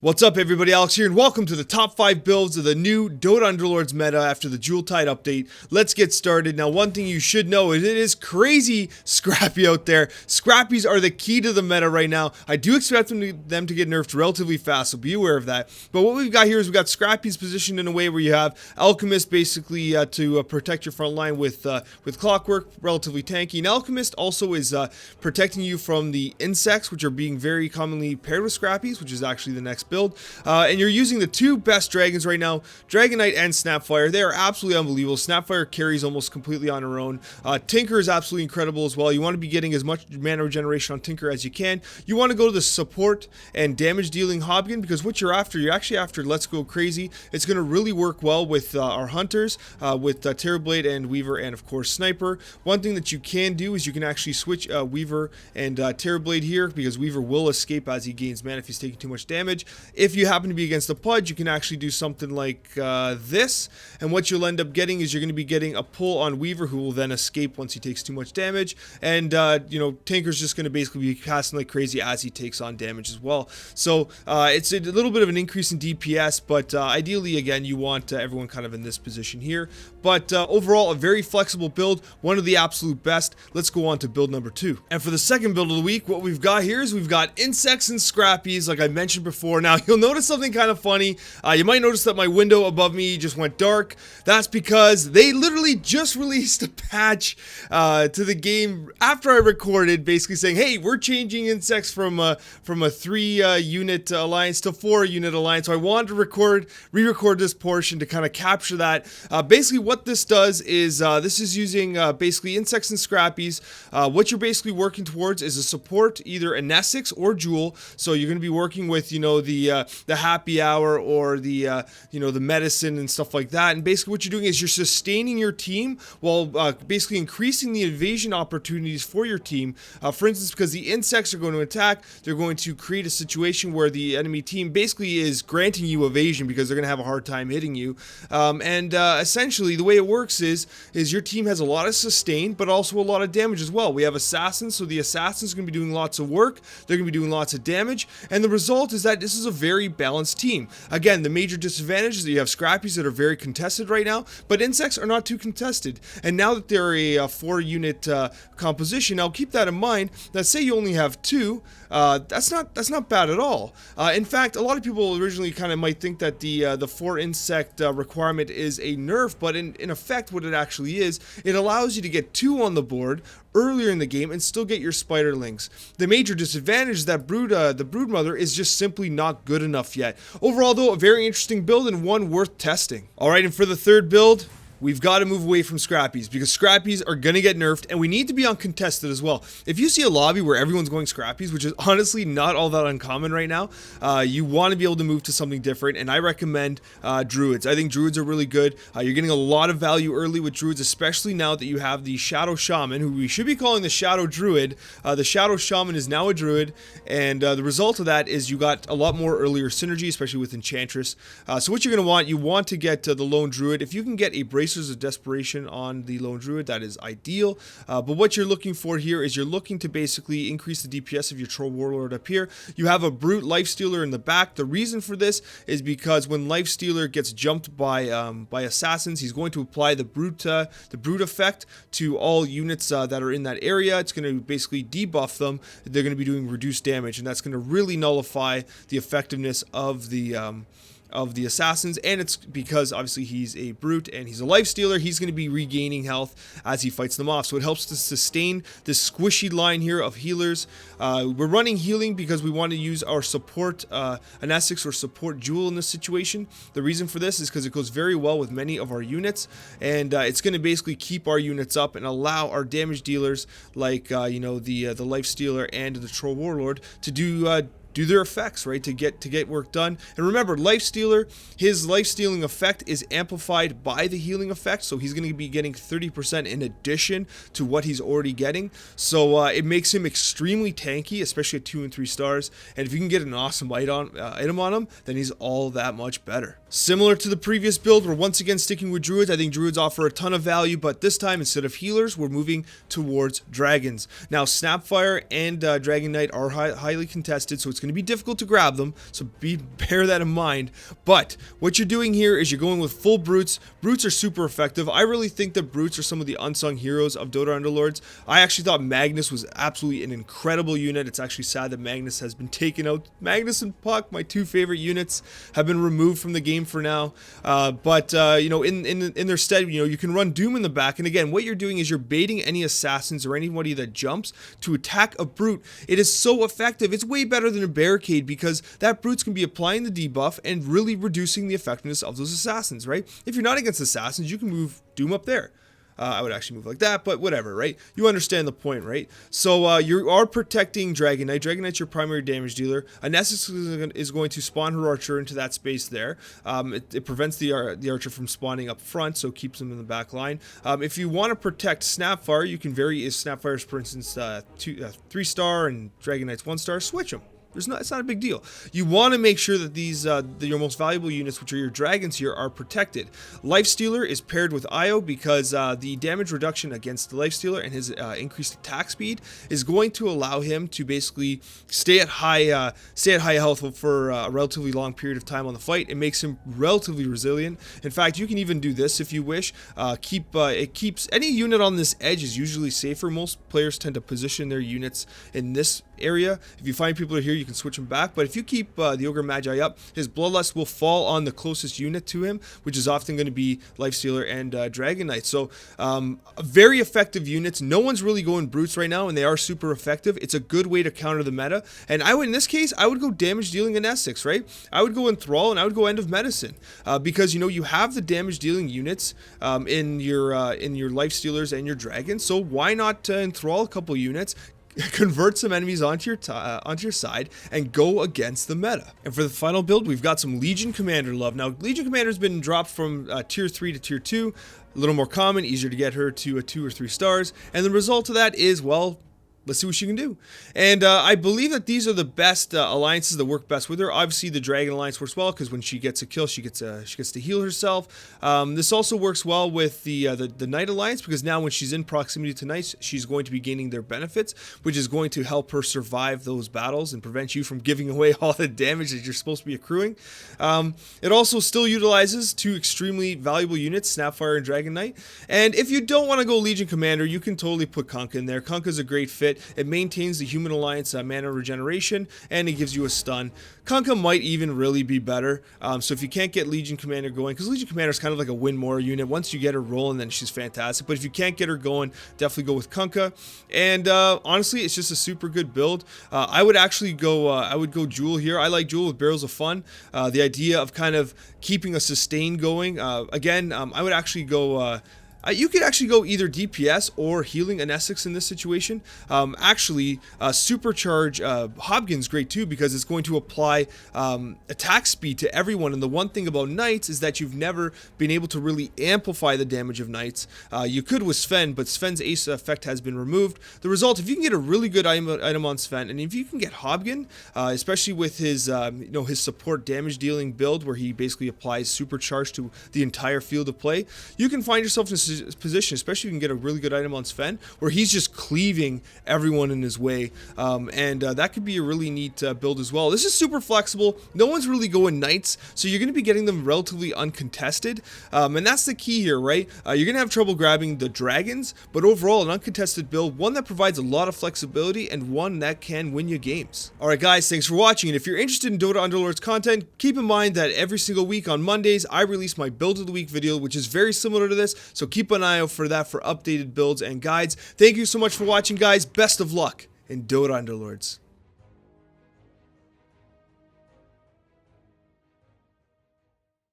What's up everybody, Alex here, and welcome to the top 5 builds of the new Dota Underlords meta after the Jewel Tide update. Let's get started. Now, one thing you should know is it is crazy scrappy out there. Scrappies are the key to the meta right now. I do expect them to get nerfed relatively fast, so be aware of that. But what we've got here is we've got Scrappies positioned in a way where you have Alchemist basically to protect your front line with Clockwork, relatively tanky. And Alchemist also is protecting you from the insects, which are being very commonly paired with Scrappies, which is actually the next build. And you're using the two best dragons right now, Dragon Knight and Snapfire. They are absolutely unbelievable. Snapfire carries almost completely on her own. Tinker is absolutely incredible as well. You want to be getting as much mana regeneration on Tinker as you can. You want to go to the support and damage dealing Hobgoblin, because what you're actually after Let's Go Crazy. It's going to really work well with our hunters, with Terrorblade and Weaver, and of course Sniper. One thing that you can do is you can actually switch Weaver and Terrorblade here, because Weaver will escape as he gains mana if he's taking too much damage. If you happen to be against the Pudge, you can actually do something like this, and what you'll end up getting is you're going to be getting a pull on Weaver, who will then escape once he takes too much damage, and you know, Tinker's just going to basically be casting like crazy as he takes on damage as well. So it's a little bit of an increase in DPS, but ideally, again, you want everyone kind of in this position here. But overall, a very flexible build, one of the absolute best. Let's go on to build number 2. And for the second build of the week, what we've got here is we've got insects and Scrappies, like I mentioned before. Now, you'll notice something kind of funny. You might notice that my window above me just went dark. That's because they literally just released a patch to the game after I recorded, basically saying, hey, we're changing insects from a 3-unit alliance to 4-unit alliance. So I wanted to re-record this portion to kind of capture that. Basically, what this does is this is using basically insects and Scrappies. What you're basically working towards is a support, either an Essex or Jewel. So you're going to be working with, you know, the happy hour or the you know, the medicine and stuff like that. And basically what you're doing is you're sustaining your team while basically increasing the evasion opportunities for your team. For instance, because the insects are going to attack, they're going to create a situation where the enemy team basically is granting you evasion because they're going to have a hard time hitting you. Essentially the way it works is your team has a lot of sustain, but also a lot of damage as well. We have assassins, so the assassins are going to be doing lots of work, they're going to be doing lots of damage, and the result is that this is a very balanced team. Again, the major disadvantage is that you have Scrappies that are very contested right now, but insects are not too contested. And now that they're a 4-unit composition, now keep that in mind. Let's say you only have 2. That's not bad at all. In fact, a lot of people originally kind of might think that the 4 insect requirement is a nerf, but in effect, what it actually is, it allows you to get 2 on the board earlier in the game and still get your spiderlings. The major disadvantage is that the brood mother is just simply not good enough yet. Overall, though, a very interesting build and one worth testing. All right, and for the third build, we've got to move away from Scrappies, because Scrappies are going to get nerfed, and we need to be uncontested as well. If you see a lobby where everyone's going Scrappies, which is honestly not all that uncommon right now, you want to be able to move to something different, and I recommend Druids. I think Druids are really good. You're getting a lot of value early with Druids, especially now that you have the Shadow Shaman, who we should be calling the Shadow Druid. The Shadow Shaman is now a Druid, and the result of that is you got a lot more earlier synergy, especially with Enchantress. So what you're going to want, you want to get the Lone Druid. If you can get a Bracers of Desperation on the Lone Druid, that is ideal. But what you're looking for here is you're looking to basically increase the DPS of your Troll Warlord up here. You have a Brute Lifestealer in the back. The reason for this is because when Lifestealer gets jumped by assassins, he's going to apply the Brute effect to all units that are in that area. It's going to basically debuff them. They're going to be doing reduced damage, and that's going to really nullify the effectiveness of the assassins. And it's because obviously he's a brute and he's a life stealer, he's going to be regaining health as he fights them off, so it helps to sustain this squishy line here of healers. We're running healing because we want to use our support an Essex or support Jewel in this situation. The reason for this is because it goes very well with many of our units, and it's going to basically keep our units up and allow our damage dealers like you know, the life stealer and the Troll Warlord to do their effects, right, to get work done. And remember, Lifestealer, his life-stealing effect is amplified by the healing effect, so he's going to be getting 30% in addition to what he's already getting. So it makes him extremely tanky, especially at 2 and 3 stars. And if you can get an awesome item on him, then he's all that much better. Similar to the previous build, we're once again sticking with Druids. I think Druids offer a ton of value, but this time, instead of healers, we're moving towards dragons. Now, Snapfire and Dragon Knight are highly contested, so it's going going to be difficult to grab them, so bear that in mind. But what you're doing here is you're going with full brutes. Brutes are super effective. I really think that brutes are some of the unsung heroes of Dota Underlords. I actually thought Magnus was absolutely an incredible unit. It's actually sad that Magnus has been taken out. Magnus and Puck, my two favorite units, have been removed from the game for now. But you know, in their stead, you know, you can run Doom in the back. And again, what you're doing is you're baiting any assassins or anybody that jumps to attack a brute. It is so effective. It's way better than a barricade because that brute's can be applying the debuff and really reducing the effectiveness of those assassins, right? If you're not against assassins, you can move Doom up there. I would actually move like that, but whatever, right? You understand the point, right? So you are protecting Dragon Knight. Dragon Knight's your primary damage dealer. A Nessus is going to spawn her archer into that space there. It prevents the archer from spawning up front, so it keeps them in the back line. If you want to protect Snapfire, you can vary Snapfire's, for instance, 3-star and Dragon Knight's 1-star. Switch them. It's not a big deal. You want to make sure that these your most valuable units, which are your dragons here, are protected. Lifestealer is paired with Io because the damage reduction against the Lifestealer and his increased attack speed is going to allow him to basically stay at high health for a relatively long period of time on the fight. It makes him relatively resilient. In fact, you can even do this if you wish. It keeps any unit on this edge is usually safer. Most players tend to position their units in this area. If you find people are here, you can switch him back, but if you keep the Ogre Magi up, his Bloodlust will fall on the closest unit to him, which is often going to be Lifestealer and Dragon Knight. So very effective units. No one's really going brutes right now, and they are super effective. It's a good way to counter the meta, and in this case, I would go damage dealing in Essex, right? I would go Enthrall, and I would go End of Medicine, because you know you have the damage dealing units in your Lifestealers and your Dragons, so why not Enthrall a couple units, convert some enemies onto your side, and go against the meta. And for the final build, we've got some Legion Commander love. Now, Legion Commander's been dropped from tier 3 to tier 2, a little more common, easier to get her to 2 or 3 stars, and the result of that is, well, let's see what she can do. And I believe that these are the best alliances that work best with her. Obviously, the Dragon Alliance works well because when she gets a kill, she gets to heal herself. This also works well with the Knight Alliance because now when she's in proximity to Knights, she's going to be gaining their benefits, which is going to help her survive those battles and prevent you from giving away all the damage that you're supposed to be accruing. It also still utilizes 2 extremely valuable units, Snapfire and Dragon Knight. And if you don't want to go Legion Commander, you can totally put Kunkka in there. Kunkka's a great fit. It maintains the Human Alliance mana regeneration, and it gives you a stun. Kunkka might even really be better. So if you can't get Legion Commander going, because Legion Commander is kind of like a win more unit. Once you get her rolling, then she's fantastic. But if you can't get her going, definitely go with Kunkka. And honestly, it's just a super good build. I would actually go. I would go Jewel here. I like Jewel with Barrels of Fun. The idea of kind of keeping a sustain going. Again, I would actually go. You could actually go either DPS or healing an Essex in this situation. Actually, Supercharge Hobgin's great too because it's going to apply attack speed to everyone. And the one thing about Knights is that you've never been able to really amplify the damage of Knights. You could with Sven, but Sven's ace effect has been removed. The result, if you can get a really good item on Sven, and if you can get Hobgin, especially with his his support damage dealing build where he basically applies Supercharge to the entire field of play, you can find yourself in a position, especially if you can get a really good item on Sven, where he's just cleaving everyone in his way, and that could be a really neat build as well. This is super flexible. No one's really going Knights, so you're going to be getting them relatively uncontested, and that's the key here, right? You're going to have trouble grabbing the dragons, but overall, an uncontested build, one that provides a lot of flexibility, and one that can win you games. Alright guys, thanks for watching, and if you're interested in Dota Underlords content, keep in mind that every single week on Mondays, I release my Build of the Week video, which is very similar to this, so keep an eye out for that for updated builds and guides. Thank you so much for watching, guys. Best of luck in Dota Underlords.